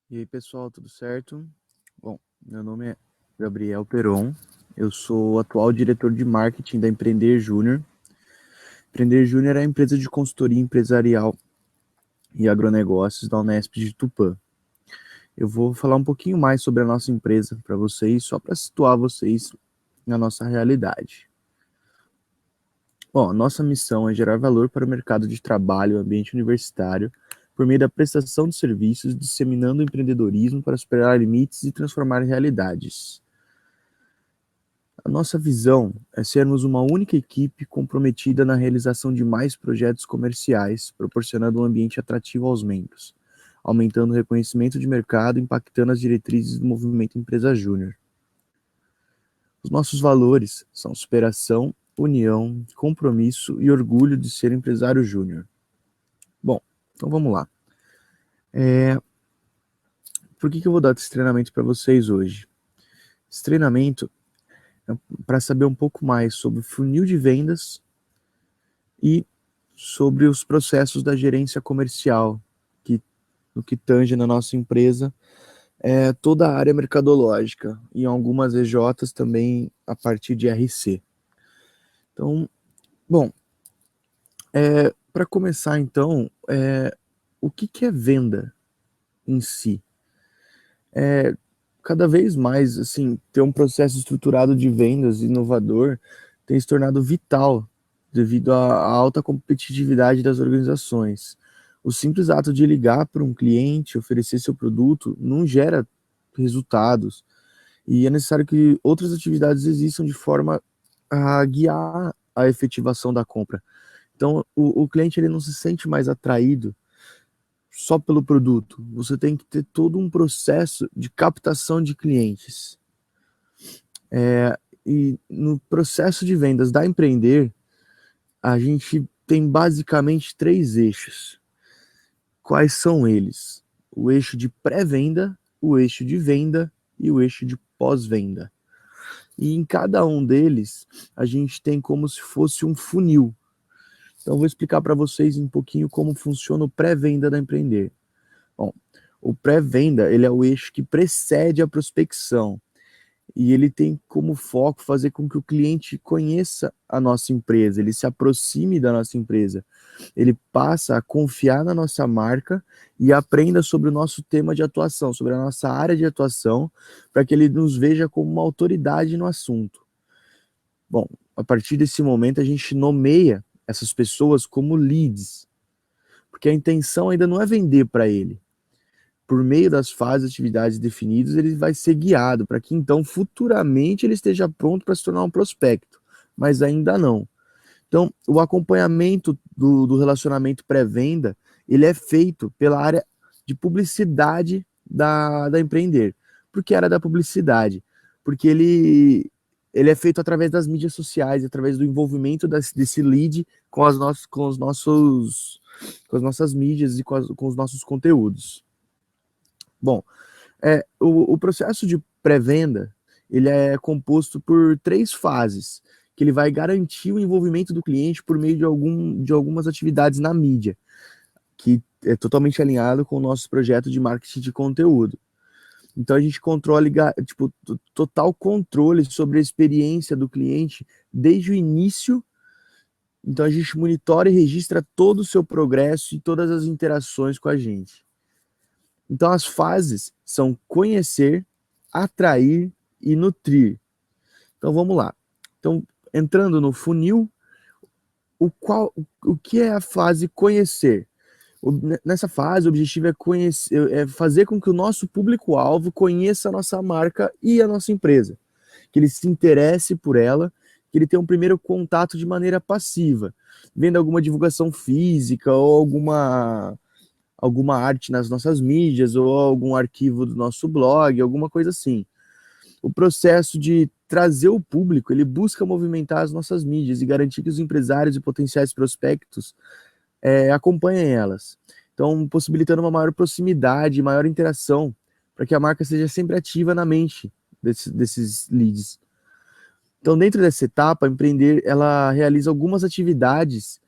E aí, pessoal, tudo certo? Bom, meu nome é Gabriel Peron, eu sou o atual diretor de marketing da Empreender Júnior. Empreender Júnior é a empresa de consultoria empresarial e agronegócios da Unesp de Tupã. Eu vou falar um pouquinho mais sobre a nossa empresa para vocês, só para situar vocês na nossa realidade. Bom, a nossa missão é gerar valor para o mercado de trabalho e ambiente universitário por meio da prestação de serviços, disseminando o empreendedorismo para superar limites e transformar realidades. A nossa visão é sermos uma única equipe comprometida na realização de mais projetos comerciais, proporcionando um ambiente atrativo aos membros, aumentando o reconhecimento de mercado e impactando as diretrizes do movimento Empresa Júnior. Os nossos valores são superação, união, compromisso e orgulho de ser empresário júnior. Bom, então vamos lá. Por que eu vou dar esse treinamento para vocês hoje? Esse treinamento é para saber um pouco mais sobre o funil de vendas e sobre os processos da gerência comercial, que no que tange na nossa empresa é toda a área mercadológica e algumas EJs também a partir de RC. Então, bom, para começar então, o que é venda em si? Cada vez mais, assim, ter um processo estruturado de vendas inovador tem se tornado vital devido à alta competitividade das organizações. O simples ato de ligar para um cliente, oferecer seu produto, não gera resultados. E é necessário que outras atividades existam de forma a guiar a efetivação da compra. Então, o cliente ele não se sente mais atraído só pelo produto. Você tem que ter todo um processo de captação de clientes. E no processo de vendas da Empreender, a gente tem basicamente 3 eixos. Quais são eles? O eixo de pré-venda, o eixo de venda e o eixo de pós-venda. E em cada um deles, a gente tem como se fosse um funil. Então, eu vou explicar para vocês um pouquinho como funciona o pré-venda da Empreender. Bom, o pré-venda ele é o eixo que precede a prospecção e ele tem como foco fazer com que o cliente conheça a nossa empresa, ele se aproxime da nossa empresa, ele passa a confiar na nossa marca e aprenda sobre o nosso tema de atuação, sobre a nossa área de atuação, para que ele nos veja como uma autoridade no assunto. Bom, a partir desse momento a gente nomeia essas pessoas como leads, porque a intenção ainda não é vender para ele. Por meio das fases, atividades definidas, ele vai ser guiado para que então futuramente ele esteja pronto para se tornar um prospecto, mas ainda não. Então, o acompanhamento do relacionamento pré-venda, ele é feito pela área de publicidade da Empreender. Por que área da publicidade? Porque ele é feito através das mídias sociais, através do envolvimento desse lead com as nossas mídias e com os nossos conteúdos. Bom, o processo de pré-venda ele é composto por 3 fases, que ele vai garantir o envolvimento do cliente por meio de algumas atividades na mídia, que é totalmente alinhado com o nosso projeto de marketing de conteúdo. Então a gente controla, tipo, total controle sobre a experiência do cliente desde o início. Então a gente monitora e registra todo o seu progresso e todas as interações com a gente. Então as fases são conhecer, atrair e nutrir. Então vamos lá. Então, entrando no funil, o que é a fase conhecer? Nessa fase, o objetivo é fazer com que o nosso público-alvo conheça a nossa marca e a nossa empresa, que ele se interesse por ela, que ele tenha um primeiro contato de maneira passiva, vendo alguma divulgação física ou alguma arte nas nossas mídias ou algum arquivo do nosso blog, alguma coisa assim. O processo de trazer o público, ele busca movimentar as nossas mídias e garantir que os empresários e potenciais prospectos acompanhem elas. Então, possibilitando uma maior proximidade, maior interação, para que a marca seja sempre ativa na mente desses leads. Então, dentro dessa etapa, a Empreender, ela realiza algumas atividades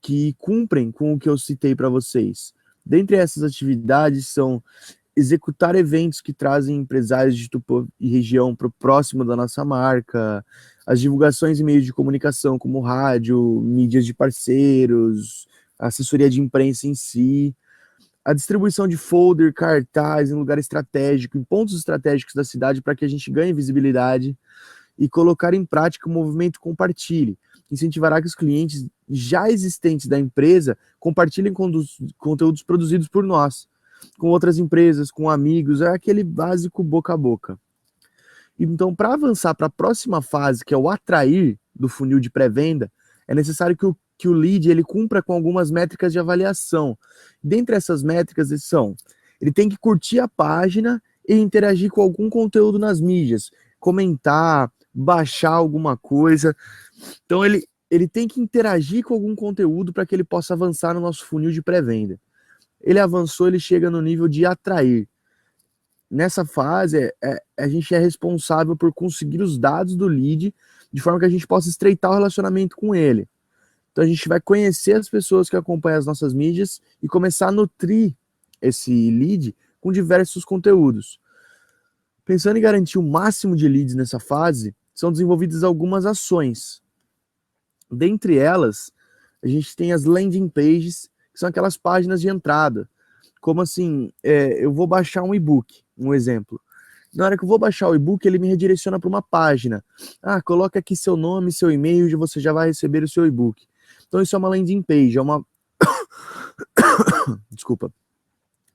que cumprem com o que eu citei para vocês. Dentre essas atividades são executar eventos que trazem empresários de Tupã e região para o próximo da nossa marca, as divulgações em meios de comunicação como rádio, mídias de parceiros, assessoria de imprensa em si, a distribuição de folder, cartaz em lugar estratégico, em pontos estratégicos da cidade para que a gente ganhe visibilidade e colocar em prática o movimento Compartilhe. Incentivará que os clientes já existentes da empresa compartilhem conteúdos produzidos por nós, com outras empresas, com amigos, é aquele básico boca a boca. Então, para avançar para a próxima fase, que é o atrair do funil de pré-venda, é necessário que o lead ele cumpra com algumas métricas de avaliação. Dentre essas métricas são, ele tem que curtir a página e interagir com algum conteúdo nas mídias, comentar, baixar alguma coisa. Então, ele tem que interagir com algum conteúdo para que ele possa avançar no nosso funil de pré-venda. Ele avançou, ele chega no nível de atrair. Nessa fase, a gente é responsável por conseguir os dados do lead de forma que a gente possa estreitar o relacionamento com ele. Então a gente vai conhecer as pessoas que acompanham as nossas mídias e começar a nutrir esse lead com diversos conteúdos. Pensando em garantir o máximo de leads nessa fase, são desenvolvidas algumas ações. Dentre elas, a gente tem as landing pages, que são aquelas páginas de entrada. Como assim, eu vou baixar um e-book, um exemplo. Na hora que eu vou baixar o e-book, ele me redireciona para uma página. Coloca aqui seu nome, seu e-mail, e você já vai receber o seu e-book. Então isso é uma landing page, é uma... Desculpa.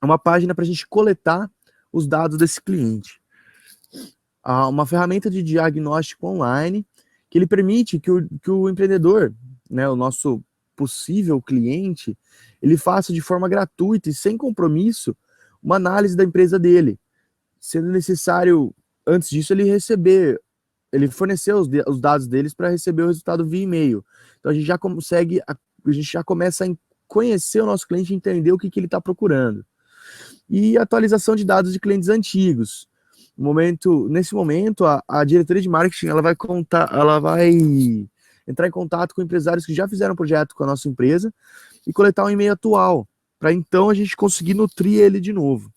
É uma página para a gente coletar os dados desse cliente. Uma ferramenta de diagnóstico online que ele permite que o empreendedor, né, o nosso possível cliente, ele faça de forma gratuita e sem compromisso uma análise da empresa dele, sendo necessário, antes disso, ele fornecer os dados deles para receber o resultado via e-mail. Então a gente já começa a conhecer o nosso cliente e entender o que ele está procurando. E atualização de dados de clientes antigos. Nesse momento, a diretoria de marketing ela vai entrar em contato com empresários que já fizeram projeto com a nossa empresa e coletar um e-mail atual, para então a gente conseguir nutrir ele de novo.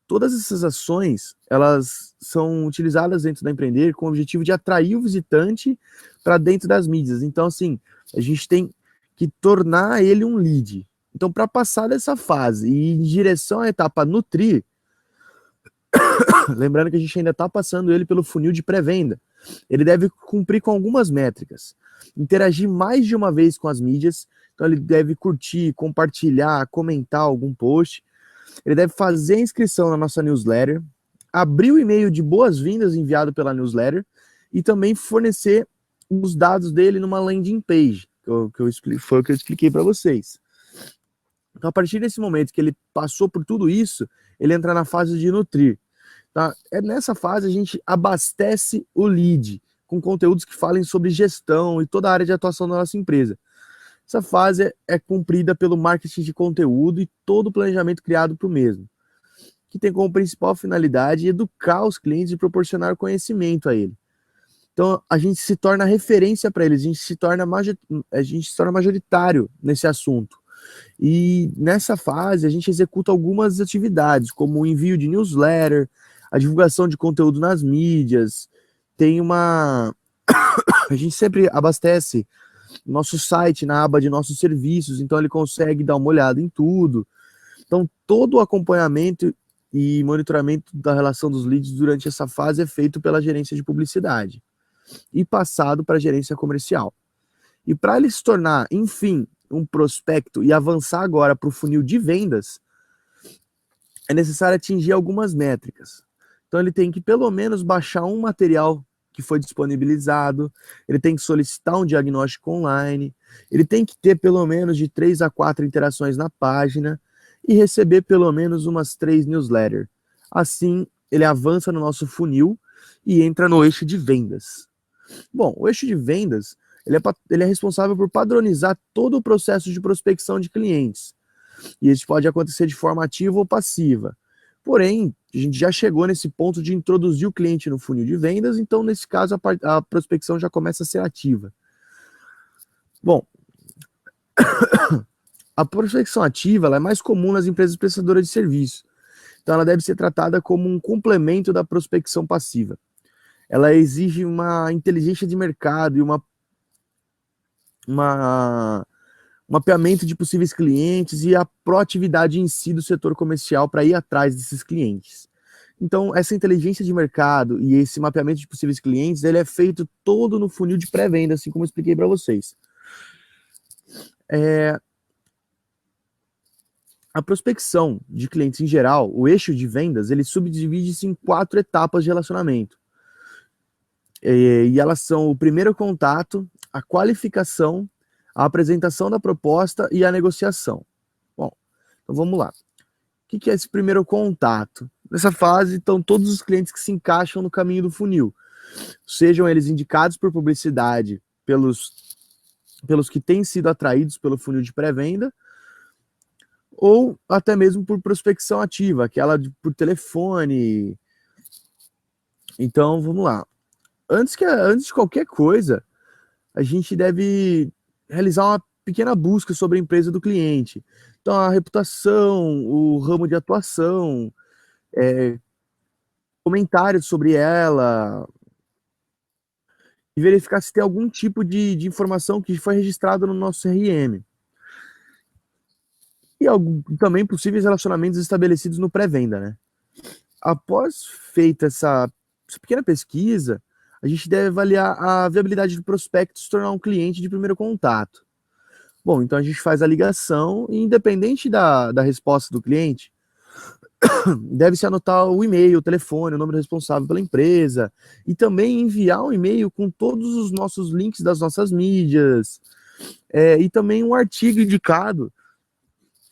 Todas essas ações, elas são utilizadas dentro da Empreender com o objetivo de atrair o visitante para dentro das mídias. Então, assim, a gente tem que tornar ele um lead. Então, para passar dessa fase e ir em direção à etapa nutrir, lembrando que a gente ainda está passando ele pelo funil de pré-venda, ele deve cumprir com algumas métricas. Interagir mais de uma vez com as mídias, então ele deve curtir, compartilhar, comentar algum post, ele deve fazer a inscrição na nossa newsletter, abrir o e-mail de boas-vindas enviado pela newsletter e também fornecer os dados dele numa landing page, foi o que eu expliquei para vocês. Então, a partir desse momento que ele passou por tudo isso, ele entra na fase de nutrir. Tá? Nessa fase a gente abastece o lead com conteúdos que falem sobre gestão e toda a área de atuação da nossa empresa. Essa fase é cumprida pelo marketing de conteúdo e todo o planejamento criado para o mesmo, que tem como principal finalidade educar os clientes e proporcionar conhecimento a ele. Então a gente se torna referência para eles, a gente se torna majoritário nesse assunto. E nessa fase a gente executa algumas atividades, como o envio de newsletter, a divulgação de conteúdo nas mídias, a gente sempre abastece nosso site na aba de nossos serviços, então ele consegue dar uma olhada em tudo. Então todo o acompanhamento e monitoramento da relação dos leads durante essa fase é feito pela gerência de publicidade e passado para a gerência comercial. E para ele se tornar, enfim, um prospecto e avançar agora para o funil de vendas, é necessário atingir algumas métricas. Então ele tem que pelo menos baixar um material que foi disponibilizado, ele tem que solicitar um diagnóstico online, ele tem que ter pelo menos de 3 a 4 interações na página e receber pelo menos umas 3 newsletters. Assim, ele avança no nosso funil e entra no eixo de vendas. Bom, o eixo de vendas, ele é responsável por padronizar todo o processo de prospecção de clientes. E isso pode acontecer de forma ativa ou passiva. Porém, a gente já chegou nesse ponto de introduzir o cliente no funil de vendas, então nesse caso a prospecção já começa a ser ativa. Bom, A prospecção ativa ela é mais comum nas empresas prestadoras de serviço. Então, ela deve ser tratada como um complemento da prospecção passiva. Ela exige uma inteligência de mercado e uma um mapeamento de possíveis clientes e a proatividade em si do setor comercial para ir atrás desses clientes. Então, essa inteligência de mercado e esse mapeamento de possíveis clientes, ele é feito todo no funil de pré-venda, assim como eu expliquei para vocês. A prospecção de clientes em geral, o eixo de vendas, ele subdivide-se em 4 etapas de relacionamento. E elas são o primeiro contato, a qualificação, a apresentação da proposta e a negociação. Bom, então vamos lá. O que é esse primeiro contato? Nessa fase estão todos os clientes que se encaixam no caminho do funil, sejam eles indicados por publicidade pelos que têm sido atraídos pelo funil de pré-venda, ou até mesmo por prospecção ativa, aquela por telefone. Então, vamos lá. Antes de qualquer coisa, a gente deve realizar uma pequena busca sobre a empresa do cliente. Então, a reputação, o ramo de atuação, comentários sobre ela, e verificar se tem algum tipo de informação que foi registrado no nosso CRM. E também possíveis relacionamentos estabelecidos no pré-venda, né? Após feita essa pequena pesquisa, a gente deve avaliar a viabilidade do prospecto se tornar um cliente de primeiro contato. Bom, então a gente faz a ligação e, independente da resposta do cliente, deve-se anotar o e-mail, o telefone, o nome do responsável pela empresa e também enviar um e-mail com todos os nossos links das nossas mídias e também um artigo indicado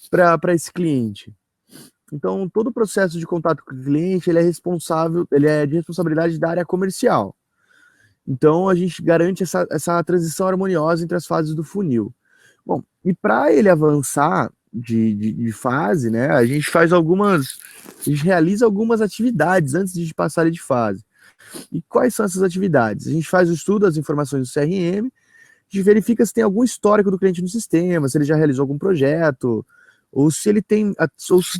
para esse cliente. Então, todo o processo de contato com o cliente, ele é de responsabilidade da área comercial. Então, a gente garante essa transição harmoniosa entre as fases do funil. Bom, e para ele avançar de fase, né, a gente realiza algumas atividades antes de passar ele de fase. E quais são essas atividades? A gente faz o estudo das informações do CRM, a gente verifica se tem algum histórico do cliente no sistema, se ele já realizou algum projeto, ou se ele tem,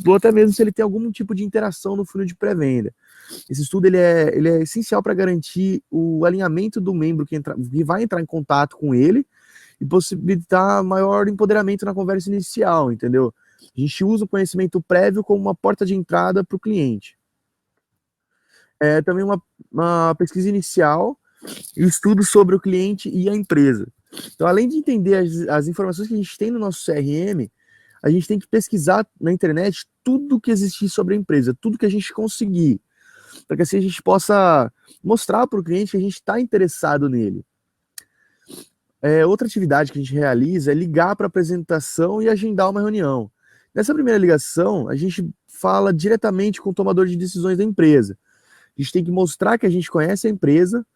ou até mesmo se ele tem algum tipo de interação no funil de pré-venda. Esse estudo ele é essencial para garantir o alinhamento do membro que vai entrar em contato com ele e possibilitar maior empoderamento na conversa inicial, entendeu? A gente usa o conhecimento prévio como uma porta de entrada para o cliente. Também uma pesquisa inicial e estudo sobre o cliente e a empresa. Então, além de entender as informações que a gente tem no nosso CRM, a gente tem que pesquisar na internet tudo que existir sobre a empresa, tudo que a gente conseguir, para que assim a gente possa mostrar para o cliente que a gente está interessado nele. Outra atividade que a gente realiza é ligar para apresentação e agendar uma reunião. Nessa primeira ligação, a gente fala diretamente com o tomador de decisões da empresa. A gente tem que mostrar que a gente conhece a empresa,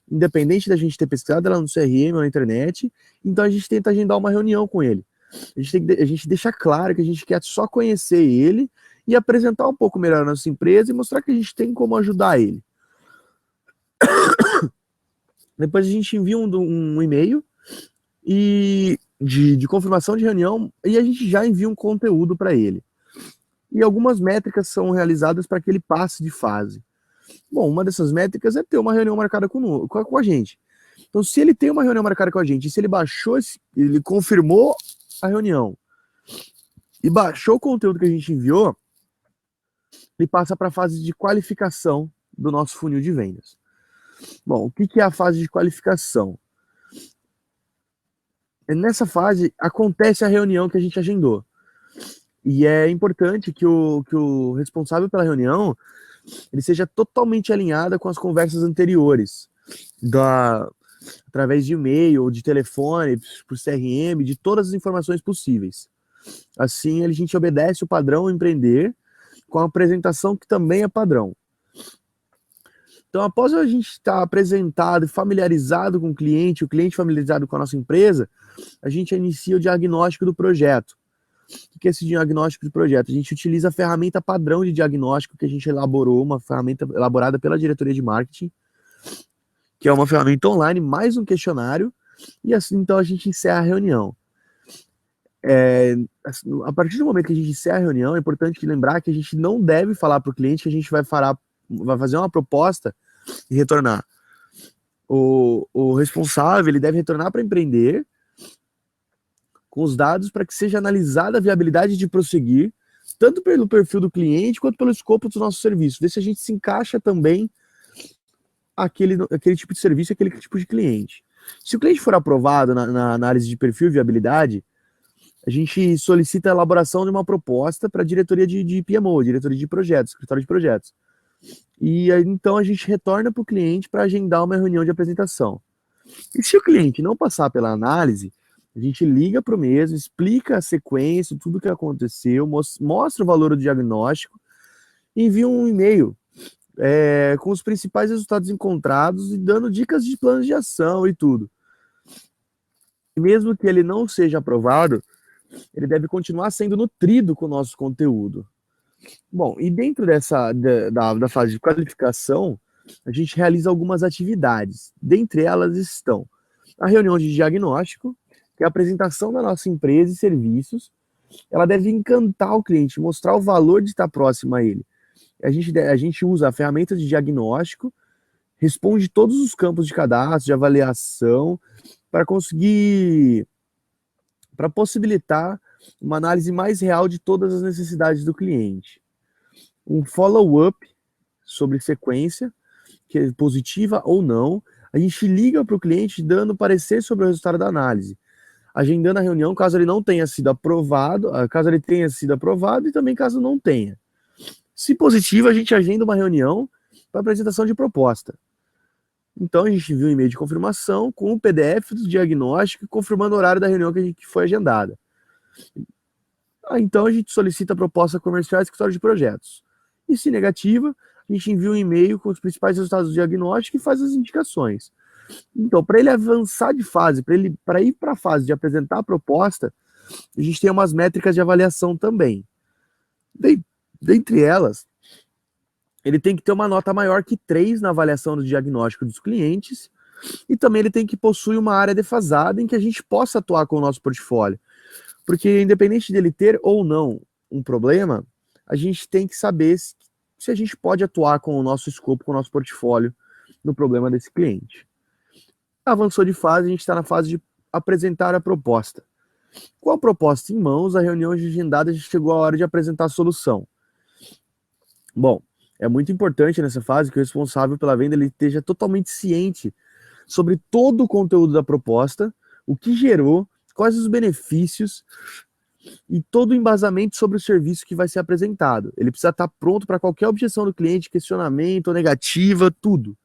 independente da gente ter pesquisado ela no CRM ou na internet, então a gente tenta agendar uma reunião com ele. A gente deixa claro que a gente quer só conhecer ele e apresentar um pouco melhor a nossa empresa e mostrar que a gente tem como ajudar ele. Depois a gente envia um e-mail de confirmação de reunião e a gente já envia um conteúdo para ele. E algumas métricas são realizadas para que ele passe de fase. Bom, uma dessas métricas é ter uma reunião marcada com a gente. Então, se ele tem uma reunião marcada com a gente, e se ele ele confirmou a reunião e baixou o conteúdo que a gente enviou, ele passa para a fase de qualificação do nosso funil de vendas. Bom, o que é a fase de qualificação? Nessa fase acontece a reunião que a gente agendou. E é importante que o responsável pela reunião ele seja totalmente alinhado com as conversas anteriores, através de e-mail ou de telefone, por CRM, de todas as informações possíveis. Assim, a gente obedece o padrão empreender com a apresentação que também é padrão. Então, após a gente estar apresentado e familiarizado com o cliente familiarizado com a nossa empresa, a gente inicia o diagnóstico do projeto. O que é esse diagnóstico de projeto? A gente utiliza a ferramenta padrão de diagnóstico que a gente elaborou, uma ferramenta elaborada pela diretoria de marketing, que é uma ferramenta online, mais um questionário, e assim então a gente encerra a reunião. A partir do momento que a gente encerra a reunião, é importante lembrar que a gente não deve falar para o cliente que a gente vai fazer uma proposta e retornar. O responsável ele deve retornar para empreender com os dados para que seja analisada a viabilidade de prosseguir, tanto pelo perfil do cliente quanto pelo escopo do nosso serviço. Ver se a gente se encaixa também aquele tipo de serviço, aquele tipo de cliente. Se o cliente for aprovado na análise de perfil e viabilidade, a gente solicita a elaboração de uma proposta para a diretoria de PMO, diretoria de projetos, escritório de projetos. E aí, então a gente retorna para o cliente para agendar uma reunião de apresentação. E se o cliente não passar pela análise, a gente liga para o mesmo, explica a sequência, tudo o que aconteceu, mostra o valor do diagnóstico e envia um e-mail com os principais resultados encontrados e dando dicas de planos de ação e tudo. E mesmo que ele não seja aprovado, ele deve continuar sendo nutrido com o nosso conteúdo. Bom, e dentro da fase de qualificação, a gente realiza algumas atividades. Dentre elas estão a reunião de diagnóstico, que é a apresentação da nossa empresa e serviços. Ela deve encantar o cliente, mostrar o valor de estar próximo a ele. A gente usa a ferramenta de diagnóstico, responde todos os campos de cadastro, de avaliação, para possibilitar uma análise mais real de todas as necessidades do cliente. Um follow-up sobre sequência, que é positiva ou não. A gente liga para o cliente dando parecer sobre o resultado da análise, agendando a reunião caso ele não tenha sido aprovado, caso ele tenha sido aprovado e também caso não tenha. Se positivo, a gente agenda uma reunião para apresentação de proposta. Então a gente envia um e-mail de confirmação com o PDF do diagnóstico confirmando o horário da reunião que foi agendada. Então a gente solicita a proposta comercial ao escritório de projetos. E se negativa, a gente envia um e-mail com os principais resultados do diagnóstico e faz as indicações. Então, para ele avançar de fase, para ir para a fase de apresentar a proposta, a gente tem umas métricas de avaliação também. Dentre elas, ele tem que ter uma nota maior que 3 na avaliação do diagnóstico dos clientes e também ele tem que possuir uma área defasada em que a gente possa atuar com o nosso portfólio. Porque independente dele ter ou não um problema, a gente tem que saber se a gente pode atuar com o nosso escopo, com o nosso portfólio no problema desse cliente. Avançou de fase, a gente está na fase de apresentar a proposta. Com a proposta em mãos, a reunião agendada já chegou a hora de apresentar a solução. Bom, é muito importante nessa fase que o responsável pela venda ele esteja totalmente ciente sobre todo o conteúdo da proposta, o que gerou, quais os benefícios e todo o embasamento sobre o serviço que vai ser apresentado. Ele precisa estar pronto para qualquer objeção do cliente, questionamento, negativa, tudo.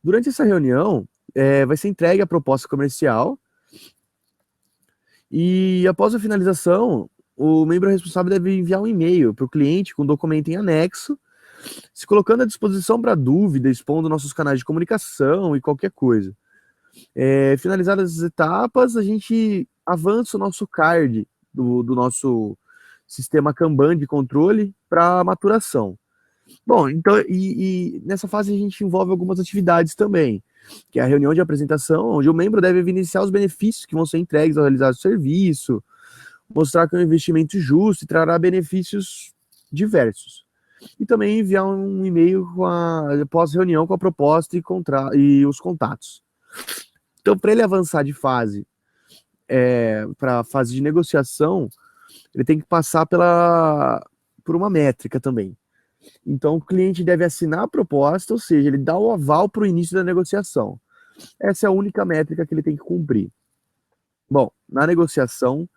Durante essa reunião, vai ser entregue a proposta comercial e após a finalização, o membro responsável deve enviar um e-mail para o cliente com um documento em anexo, se colocando à disposição para dúvida, expondo nossos canais de comunicação e qualquer coisa. Finalizadas as etapas, a gente avança o nosso card do nosso sistema Kanban de controle para maturação. Bom, então, e nessa fase a gente envolve algumas atividades também, que é a reunião de apresentação, onde o membro deve evidenciar os benefícios que vão ser entregues ao realizar o serviço, mostrar que é um investimento justo e trará benefícios diversos. E também enviar um e-mail após reunião com a proposta e os contatos. Então, para ele avançar de fase para a fase de negociação, ele tem que passar por uma métrica também. Então, o cliente deve assinar a proposta, ou seja, ele dá o aval para o início da negociação. Essa é a única métrica que ele tem que cumprir. Bom, na negociação,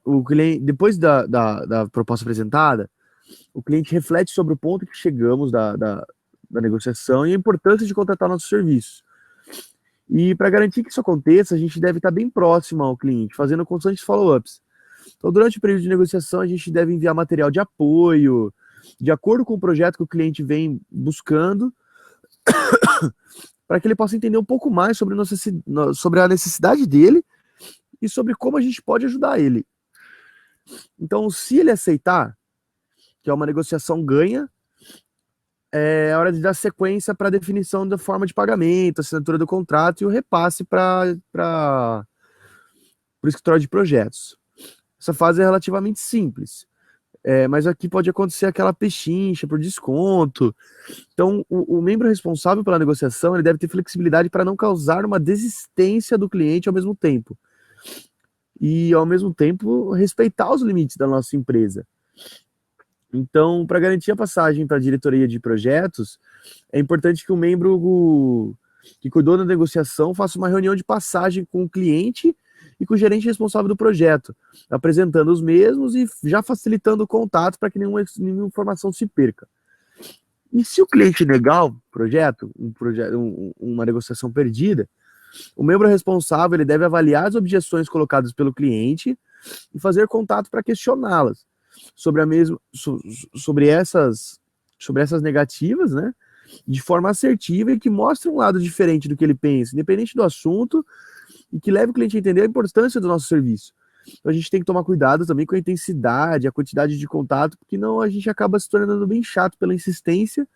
o cliente, depois da proposta apresentada, o cliente reflete sobre o ponto que chegamos da negociação e a importância de contratar nosso serviço. E para garantir que isso aconteça, a gente deve estar bem próximo ao cliente, fazendo constantes follow-ups. Então, durante o período de negociação, a gente deve enviar material de apoio, de acordo com o projeto que o cliente vem buscando, para que ele possa entender um pouco mais sobre a necessidade dele e sobre como a gente pode ajudar ele. Então, se ele aceitar, que é uma negociação ganha, é a hora de dar sequência para a definição da forma de pagamento, assinatura do contrato e o repasse para o escritório de projetos. Essa fase é relativamente simples, mas aqui pode acontecer aquela pechincha por desconto. Então, o membro responsável pela negociação ele deve ter flexibilidade para não causar uma desistência do cliente ao mesmo tempo. E, ao mesmo tempo, respeitar os limites da nossa empresa. Então, para garantir a passagem para a diretoria de projetos, é importante que o membro que cuidou da negociação faça uma reunião de passagem com o cliente e com o gerente responsável do projeto, apresentando os mesmos e já facilitando o contato para que nenhuma informação se perca. E se o cliente negar o projeto, uma negociação perdida, o membro responsável ele deve avaliar as objeções colocadas pelo cliente e fazer contato para questioná-las sobre essas negativas, né, de forma assertiva e que mostre um lado diferente do que ele pensa, independente do assunto, e que leve o cliente a entender a importância do nosso serviço. Então a gente tem que tomar cuidado também com a intensidade, a quantidade de contato, porque não a gente acaba se tornando bem chato pela insistência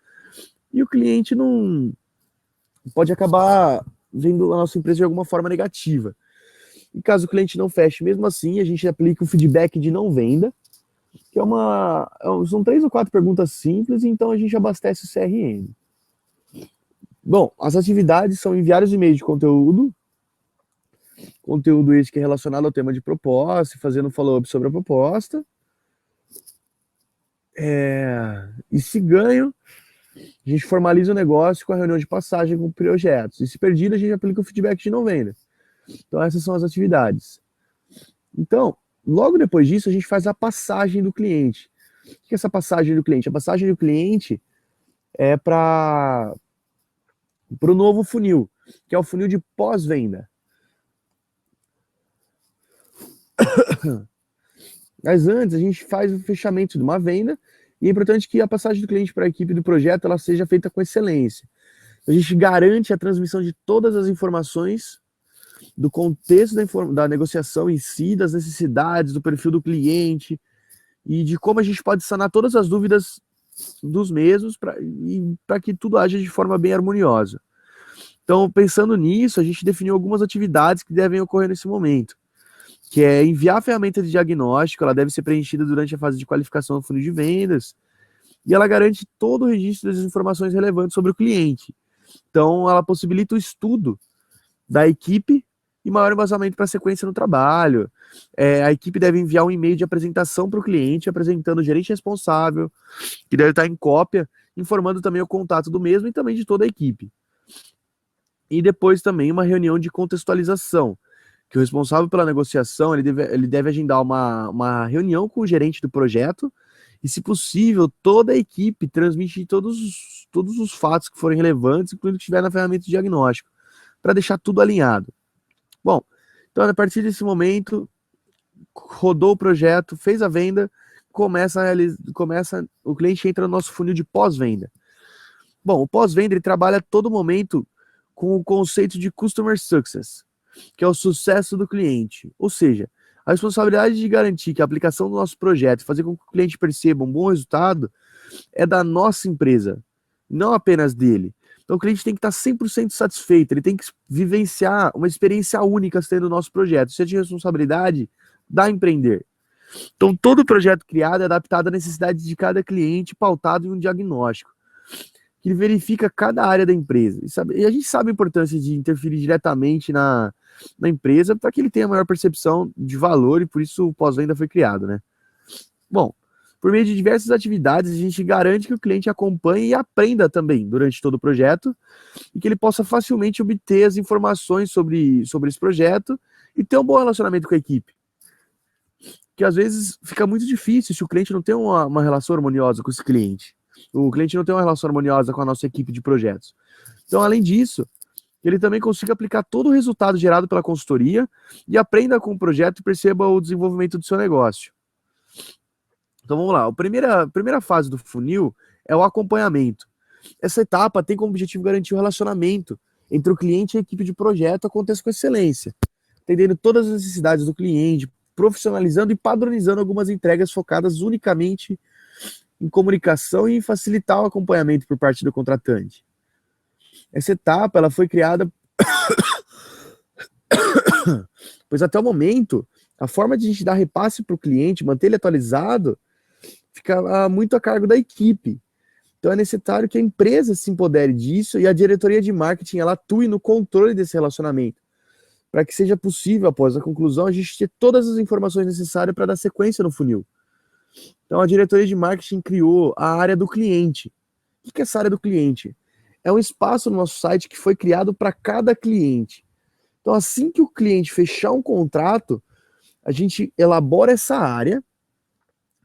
e o cliente não pode acabar vendo a nossa empresa de alguma forma negativa. E caso o cliente não feche, mesmo assim, a gente aplica o feedback de não venda, que são 3 ou 4 perguntas simples, então a gente abastece o CRM. Bom, as atividades são enviar os e-mails de conteúdo esse que é relacionado ao tema de proposta, fazendo follow-up sobre a proposta. E se ganho, a gente formaliza o negócio com a reunião de passagem com projetos. E se perdido, a gente aplica o feedback de não venda. Então essas são as atividades. Então, logo depois disso, a gente faz a passagem do cliente. O que é essa passagem do cliente? A passagem do cliente é para o novo funil, que é o funil de pós-venda. Mas antes, a gente faz o fechamento de uma venda e é importante que a passagem do cliente para a equipe do projeto ela seja feita com excelência. A gente garante a transmissão de todas as informações do contexto da negociação em si, das necessidades, do perfil do cliente e de como a gente pode sanar todas as dúvidas dos mesmos para que tudo haja de forma bem harmoniosa. Então, pensando nisso, a gente definiu algumas atividades que devem ocorrer nesse momento, que é enviar a ferramenta de diagnóstico, ela deve ser preenchida durante a fase de qualificação do funil de vendas, e ela garante todo o registro das informações relevantes sobre o cliente. Então, ela possibilita o estudo da equipe e maior embasamento para a sequência no trabalho. A equipe deve enviar um e-mail de apresentação para o cliente, apresentando o gerente responsável, que deve estar em cópia, informando também o contato do mesmo e também de toda a equipe. E depois também uma reunião de contextualização, que o responsável pela negociação ele deve agendar uma reunião com o gerente do projeto e, se possível, toda a equipe transmite todos os fatos que forem relevantes, incluindo o que estiver na ferramenta de diagnóstico, para deixar tudo alinhado. Bom, então a partir desse momento, rodou o projeto, fez a venda, o cliente entra no nosso funil de pós-venda. Bom, o pós-venda ele trabalha a todo momento com o conceito de Customer Success, que é o sucesso do cliente. Ou seja, a responsabilidade de garantir que a aplicação do nosso projeto e fazer com que o cliente perceba um bom resultado é da nossa empresa, não apenas dele. Então o cliente tem que estar 100% satisfeito, ele tem que vivenciar uma experiência única sendo o nosso projeto. Isso é de responsabilidade da Empreender. Então todo projeto criado é adaptado à necessidade de cada cliente, pautado em um diagnóstico, que verifica cada área da empresa. E a gente sabe a importância de interferir diretamente na empresa para que ele tenha maior percepção de valor e por isso o pós-venda foi criado, né? Bom, por meio de diversas atividades, a gente garante que o cliente acompanhe e aprenda também durante todo o projeto e que ele possa facilmente obter as informações sobre esse projeto e ter um bom relacionamento com a equipe. Que às vezes fica muito difícil se o cliente não tem uma relação harmoniosa com esse cliente. O cliente não tem uma relação harmoniosa com a nossa equipe de projetos. Então, além disso, ele também consiga aplicar todo o resultado gerado pela consultoria e aprenda com o projeto e perceba o desenvolvimento do seu negócio. Então vamos lá, a primeira fase do funil é o acompanhamento. Essa etapa tem como objetivo garantir o relacionamento entre o cliente e a equipe de projeto aconteça com excelência, entendendo todas as necessidades do cliente, profissionalizando e padronizando algumas entregas focadas unicamente em comunicação e em facilitar o acompanhamento por parte do contratante. Essa etapa ela foi criada pois até o momento, a forma de a gente dar repasse para o cliente, manter ele atualizado, fica muito a cargo da equipe. Então é necessário que a empresa se empodere disso e a diretoria de marketing ela atue no controle desse relacionamento, para que seja possível, após a conclusão, a gente ter todas as informações necessárias para dar sequência no funil. Então a diretoria de marketing criou a área do cliente. O que é essa área do cliente? É um espaço no nosso site que foi criado para cada cliente. Então assim que o cliente fechar um contrato, a gente elabora essa área,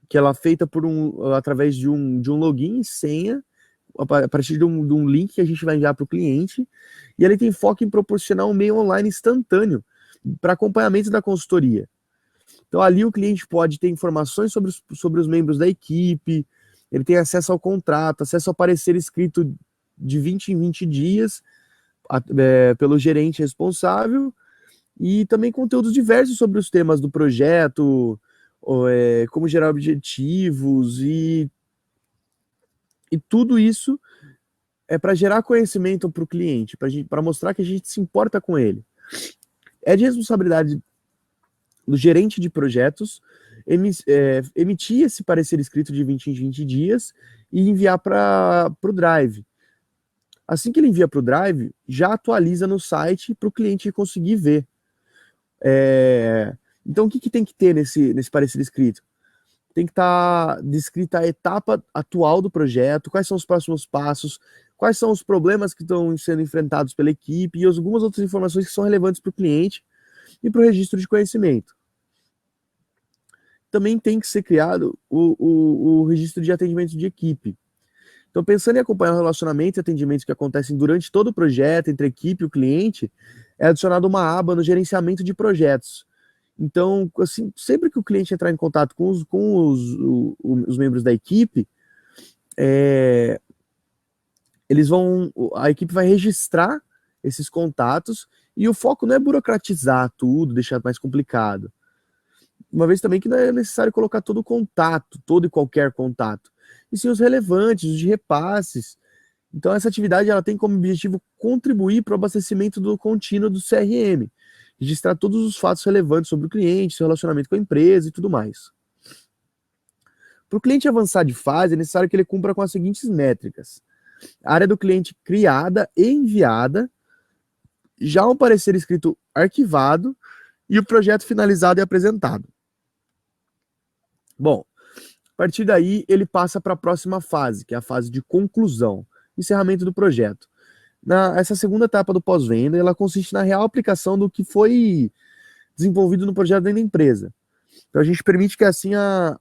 que ela é feita através de um login e senha, a partir de um link que a gente vai enviar para o cliente, e ele tem foco em proporcionar um meio online instantâneo para acompanhamento da consultoria. Então ali o cliente pode ter informações sobre os membros da equipe, ele tem acesso ao contrato, acesso ao parecer escrito de 20 em 20 dias, pelo gerente responsável, e também conteúdos diversos sobre os temas do projeto, como gerar objetivos e tudo isso é para gerar conhecimento para o cliente, para mostrar que a gente se importa com ele. É de responsabilidade do gerente de projetos emitir esse parecer escrito de 20 em 20 dias e enviar para o Drive. Assim que ele envia para o Drive, já atualiza no site para o cliente conseguir ver. Então, o que tem que ter nesse parecer escrito? Tem que estar descrita a etapa atual do projeto, quais são os próximos passos, quais são os problemas que estão sendo enfrentados pela equipe e algumas outras informações que são relevantes para o cliente e para o registro de conhecimento. Também tem que ser criado o registro de atendimento de equipe. Então, pensando em acompanhar o relacionamento e atendimentos que acontecem durante todo o projeto, entre a equipe e o cliente, é adicionado uma aba no gerenciamento de projetos. Então, assim, sempre que o cliente entrar em contato com os membros da equipe, a equipe vai registrar esses contatos e o foco não é burocratizar tudo, deixar mais complicado. Uma vez também que não é necessário colocar todo o contato, todo e qualquer contato, e sim os relevantes, os de repasses. Então essa atividade ela tem como objetivo contribuir para o abastecimento do contínuo do CRM, registrar todos os fatos relevantes sobre o cliente, seu relacionamento com a empresa e tudo mais. Para o cliente avançar de fase, é necessário que ele cumpra com as seguintes métricas: a área do cliente criada e enviada, já um parecer escrito arquivado e o projeto finalizado e apresentado. Bom, a partir daí ele passa para a próxima fase, que é a fase de conclusão, encerramento do projeto. Essa segunda etapa do pós-venda, ela consiste na real aplicação do que foi desenvolvido no projeto dentro da empresa. Então a gente permite que assim a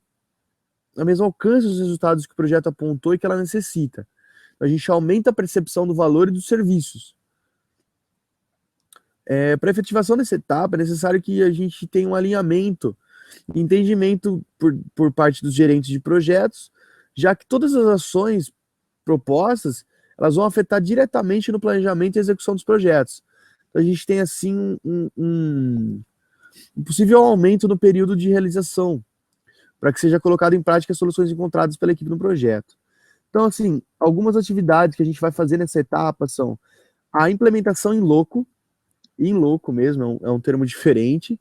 mesa alcance os resultados que o projeto apontou e que ela necessita. Então, a gente aumenta a percepção do valor e dos serviços. Para a efetivação dessa etapa, é necessário que a gente tenha um alinhamento, entendimento por parte dos gerentes de projetos, já que todas as ações propostas, elas vão afetar diretamente no planejamento e execução dos projetos. Então, a gente tem, assim, um possível aumento no período de realização, para que seja colocado em prática as soluções encontradas pela equipe no projeto. Então, assim, algumas atividades que a gente vai fazer nessa etapa são a implementação em loco mesmo, é um termo diferente,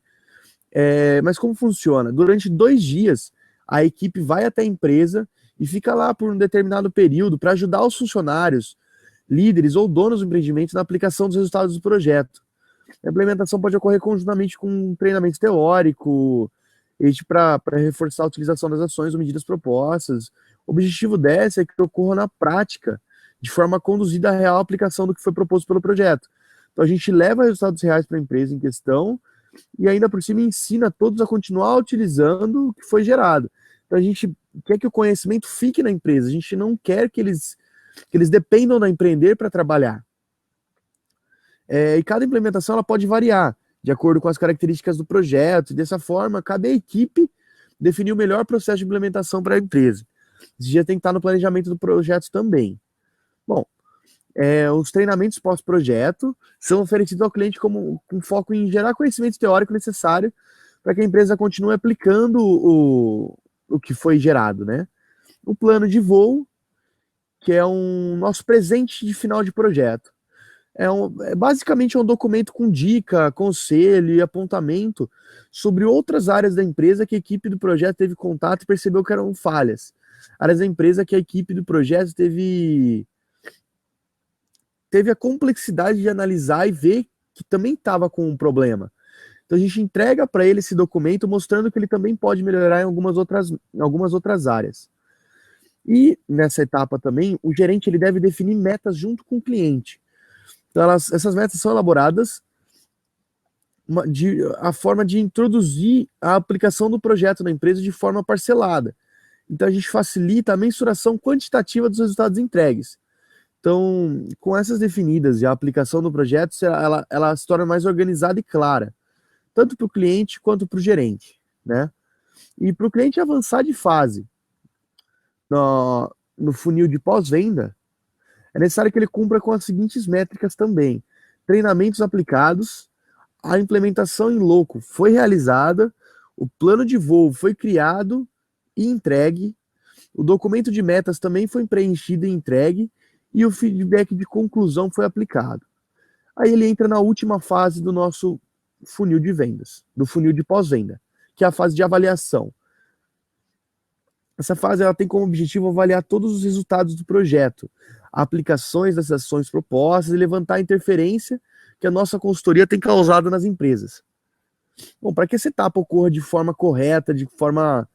mas como funciona? Durante 2 dias, a equipe vai até a empresa e fica lá por um determinado período para ajudar os funcionários, líderes ou donos do empreendimento na aplicação dos resultados do projeto. A implementação pode ocorrer conjuntamente com um treinamento teórico, para reforçar a utilização das ações ou medidas propostas. O objetivo dessa é que ocorra na prática, de forma a conduzir a real aplicação do que foi proposto pelo projeto. Então a gente leva resultados reais para a empresa em questão e ainda por cima ensina todos a continuar utilizando o que foi gerado. Então a gente quer que o conhecimento fique na empresa, a gente não quer que eles dependam da empreender para trabalhar. E cada implementação ela pode variar de acordo com as características do projeto, e dessa forma cabe à equipe definir o melhor processo de implementação para a empresa. Isso já tem que estar no planejamento do projeto também. Bom, os treinamentos pós-projeto são oferecidos ao cliente com foco em gerar conhecimento teórico necessário para que a empresa continue aplicando o que foi gerado, né? O plano de voo, que é um nosso presente de final de projeto. Basicamente um documento com dica, conselho e apontamento sobre outras áreas da empresa que a equipe do projeto teve contato e percebeu que eram falhas. Áreas da empresa que a equipe do projeto teve a complexidade de analisar e ver que também estava com um problema. Então a gente entrega para ele esse documento mostrando que ele também pode melhorar em algumas outras áreas. E nessa etapa também, o gerente ele deve definir metas junto com o cliente. Então essas metas são elaboradas a forma de introduzir a aplicação do projeto na empresa de forma parcelada. Então a gente facilita a mensuração quantitativa dos resultados entregues. Então, com essas definidas e a aplicação do projeto, ela se torna mais organizada e clara, tanto para o cliente quanto para o gerente, né? E para o cliente avançar de fase no funil de pós-venda, é necessário que ele cumpra com as seguintes métricas também: treinamentos aplicados, a implementação em loco foi realizada, o plano de voo foi criado e entregue, o documento de metas também foi preenchido e entregue, e o feedback de conclusão foi aplicado. Aí ele entra na última fase do nosso funil de vendas, do funil de pós-venda, que é a fase de avaliação. Essa fase ela tem como objetivo avaliar todos os resultados do projeto, aplicações das ações propostas e levantar a interferência que a nossa consultoria tem causado nas empresas. Bom, para que essa etapa ocorra de forma correta, de forma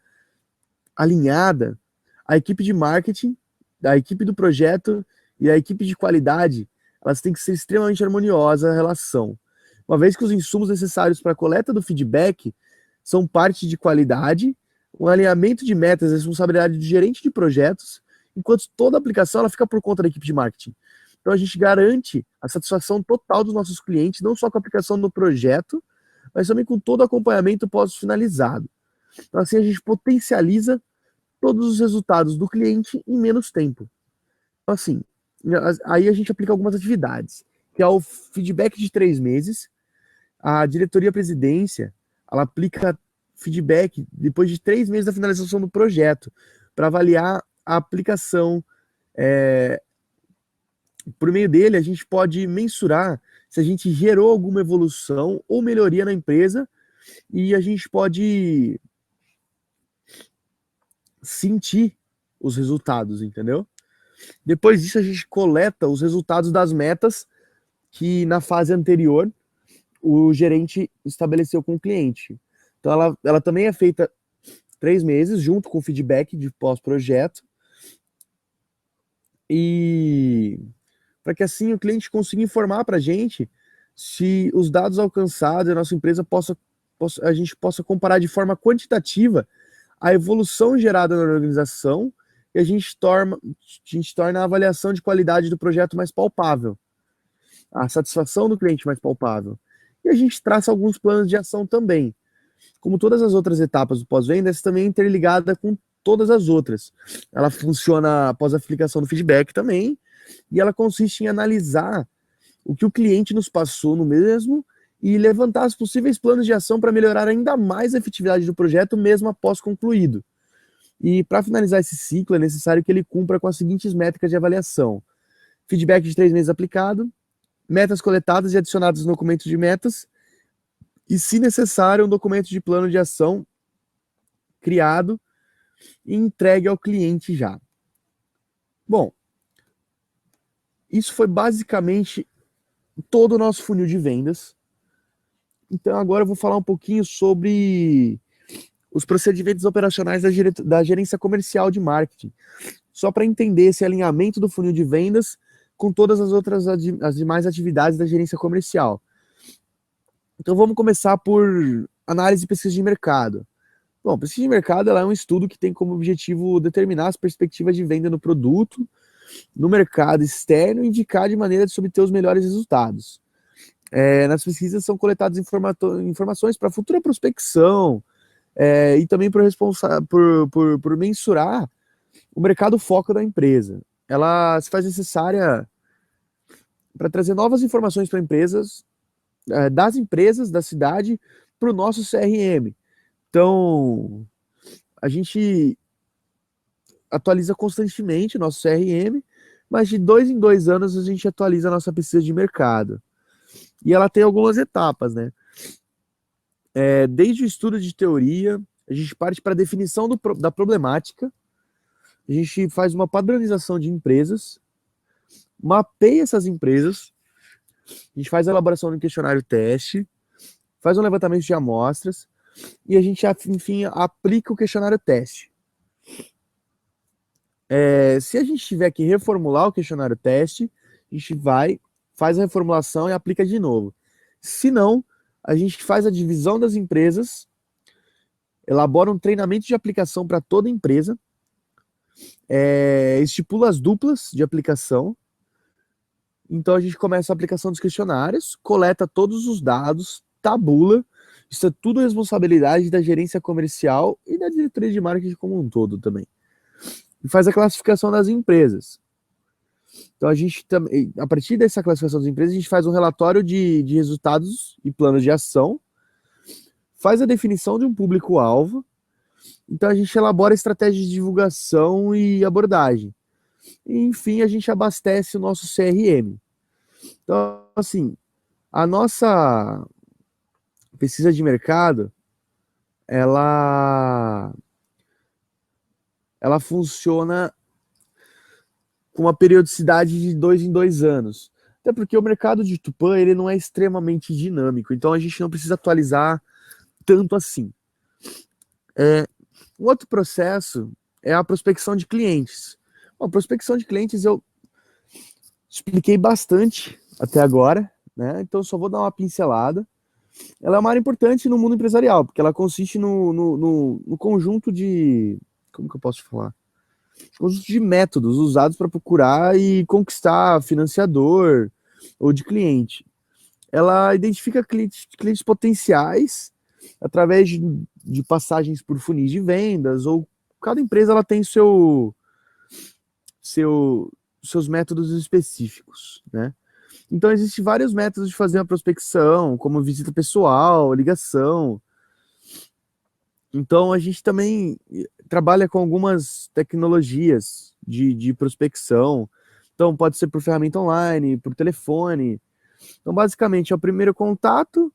alinhada, a equipe de marketing, a equipe do projeto e a equipe de qualidade, elas têm que ser extremamente harmoniosas a relação. Uma vez que os insumos necessários para a coleta do feedback são parte de qualidade, um alinhamento de metas é responsabilidade do gerente de projetos, enquanto toda a aplicação ela fica por conta da equipe de marketing. Então a gente garante a satisfação total dos nossos clientes, não só com a aplicação do projeto, mas também com todo o acompanhamento pós-finalizado. Então assim a gente potencializa todos os resultados do cliente em menos tempo. Então, assim, aí a gente aplica algumas atividades, que é o feedback de 3 meses. A diretoria-presidência, ela aplica feedback depois de 3 meses da finalização do projeto, para avaliar a aplicação. Por meio dele, a gente pode mensurar se a gente gerou alguma evolução ou melhoria na empresa, e a gente pode sentir os resultados, entendeu? Depois disso, a gente coleta os resultados das metas que na fase anterior o gerente estabeleceu com o cliente. Então, ela também é feita 3 meses, junto com o feedback de pós-projeto, e para que assim o cliente consiga informar para a gente se os dados alcançados, a nossa empresa a gente possa comparar de forma quantitativa a evolução gerada na organização, e a gente torna a avaliação de qualidade do projeto mais palpável, a satisfação do cliente mais palpável. E a gente traça alguns planos de ação também. Como todas as outras etapas do pós-venda, essa também é interligada com todas as outras. Ela funciona após a aplicação do feedback também, e ela consiste em analisar o que o cliente nos passou no mesmo e levantar os possíveis planos de ação para melhorar ainda mais a efetividade do projeto, mesmo após concluído. E para finalizar esse ciclo, é necessário que ele cumpra com as seguintes métricas de avaliação: feedback de 3 meses aplicado, metas coletadas e adicionadas no documento de metas, e, se necessário, um documento de plano de ação criado e entregue ao cliente já. Bom, isso foi basicamente todo o nosso funil de vendas. Então agora eu vou falar um pouquinho sobre os procedimentos operacionais da gerência comercial de marketing, só para entender esse alinhamento do funil de vendas com todas as demais atividades da gerência comercial. Então vamos começar por análise e pesquisa de mercado. Bom, pesquisa de mercado ela é um estudo que tem como objetivo determinar as perspectivas de venda no produto, no mercado externo, e indicar de maneira de obter os melhores resultados. Nas pesquisas são coletadas informações para futura prospecção, e também por mensurar o mercado foco da empresa. Ela se faz necessária para trazer novas informações para empresas, das empresas da cidade, para o nosso CRM. Então, a gente atualiza constantemente o nosso CRM, mas de 2 em 2 anos a gente atualiza a nossa pesquisa de mercado. E ela tem algumas etapas, né? Desde o estudo de teoria, a gente parte para a definição da problemática, a gente faz uma padronização de empresas, mapeia essas empresas, a gente faz a elaboração de um questionário teste, faz um levantamento de amostras e a gente, enfim, aplica o questionário teste. Se a gente tiver que reformular o questionário teste, a gente vai, faz a reformulação e aplica de novo. Se não, a gente faz a divisão das empresas, elabora um treinamento de aplicação para toda empresa, estipula as duplas de aplicação. Então a gente começa a aplicação dos questionários, coleta todos os dados, tabula, isso é tudo responsabilidade da gerência comercial e da diretoria de marketing como um todo também. E faz a classificação das empresas. Então a gente também, a partir dessa classificação das empresas, a gente faz um relatório de resultados e planos de ação, faz a definição de um público-alvo, então a gente elabora estratégias de divulgação e abordagem. E, enfim, a gente abastece o nosso CRM. Então, assim, a nossa pesquisa de mercado, ela funciona com uma periodicidade de 2 em 2 anos. Até porque o mercado de Tupã, ele não é extremamente dinâmico, então a gente não precisa atualizar tanto assim. Um outro processo é a prospecção de clientes. Bom, a prospecção de clientes eu expliquei bastante até agora, né? Então só vou dar uma pincelada. Ela é uma área importante no mundo empresarial, porque ela consiste no conjunto de... Como que eu posso falar? Conjunto de métodos usados para procurar e conquistar financiador ou de cliente. Ela identifica clientes potenciais através de passagens por funis de vendas, ou cada empresa ela tem seus métodos específicos, né? Então existem vários métodos de fazer a prospecção, como visita pessoal, ligação. Então a gente também trabalha com algumas tecnologias de prospecção. Então pode ser por ferramenta online, por telefone. Então basicamente é o primeiro contato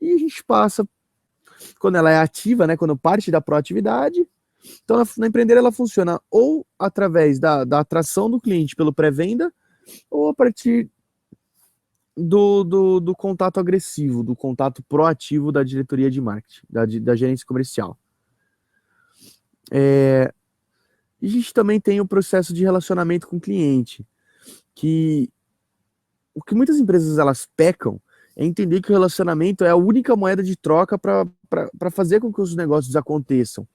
e a gente passa, quando ela é ativa, né, quando parte da proatividade. Então na Empreender ela funciona ou através da atração do cliente pelo pré-venda ou a partir do contato agressivo, do contato proativo da diretoria de marketing, da gerência comercial. E a gente também tem o processo de relacionamento com o cliente, que o que muitas empresas elas pecam é entender que o relacionamento é a única moeda de troca para fazer com que os negócios aconteçam.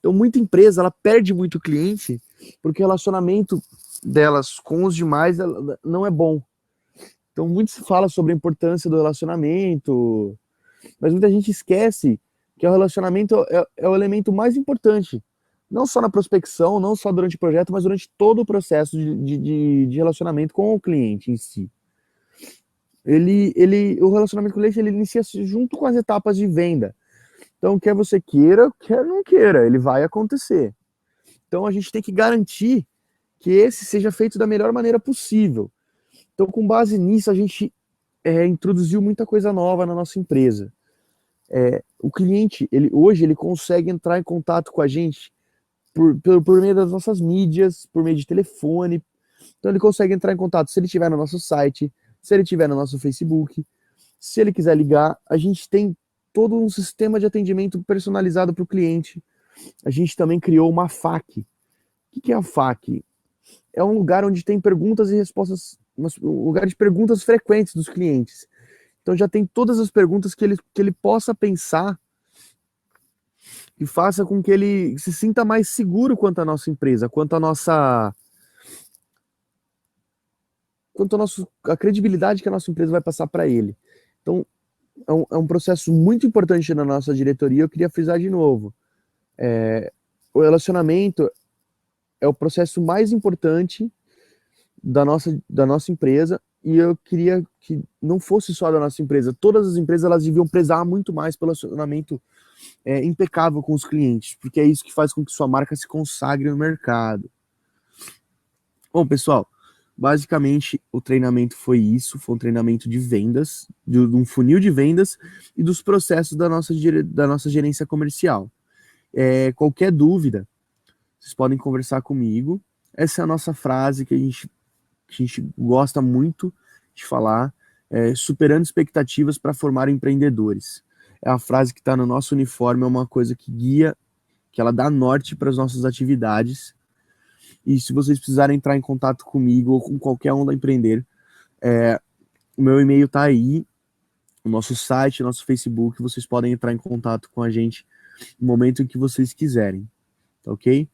Então muita empresa ela perde muito cliente porque o relacionamento delas com os demais não é bom. Então muito se fala sobre a importância do relacionamento, mas muita gente esquece que o relacionamento é o elemento mais importante, não só na prospecção, não só durante o projeto, mas durante todo o processo de relacionamento com o cliente em si. O relacionamento com o cliente ele inicia junto com as etapas de venda. Então, quer você queira, quer não queira, ele vai acontecer. Então, a gente tem que garantir que esse seja feito da melhor maneira possível. Então, com base nisso, a gente introduziu muita coisa nova na nossa empresa. O cliente, hoje, ele consegue entrar em contato com a gente por meio das nossas mídias, por meio de telefone. Então, ele consegue entrar em contato se ele estiver no nosso site, se ele estiver no nosso Facebook. Se ele quiser ligar, a gente tem todo um sistema de atendimento personalizado para o cliente. A gente também criou uma FAQ. O que é a FAQ? É um lugar onde tem perguntas e respostas, um lugar de perguntas frequentes dos clientes. Então já tem todas as perguntas que ele possa pensar e faça com que ele se sinta mais seguro quanto à nossa empresa, quanto a credibilidade que a nossa empresa vai passar para ele. Então, é um processo muito importante na nossa diretoria. Eu queria frisar de novo. O relacionamento é o processo mais importante da nossa empresa, e eu queria que não fosse só da nossa empresa. Todas as empresas elas deviam prezar muito mais pelo relacionamento impecável com os clientes, porque é isso que faz com que sua marca se consagre no mercado. Bom, pessoal, basicamente o treinamento foi isso, foi um treinamento de vendas, de um funil de vendas e dos processos da nossa gerência comercial. Qualquer dúvida, vocês podem conversar comigo. Essa é a nossa frase que a gente gosta muito de falar, superando expectativas para formar empreendedores. É a frase que está no nosso uniforme, é uma coisa que guia, que ela dá norte para as nossas atividades. E se vocês precisarem entrar em contato comigo ou com qualquer um da Empreender, o meu e-mail está aí, o nosso site, o nosso Facebook, vocês podem entrar em contato com a gente no momento em que vocês quiserem, tá ok?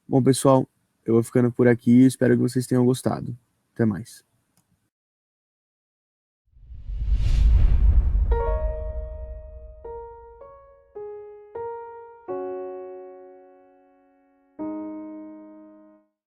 Bom, pessoal, eu vou ficando por aqui, espero que vocês tenham gostado. Até mais.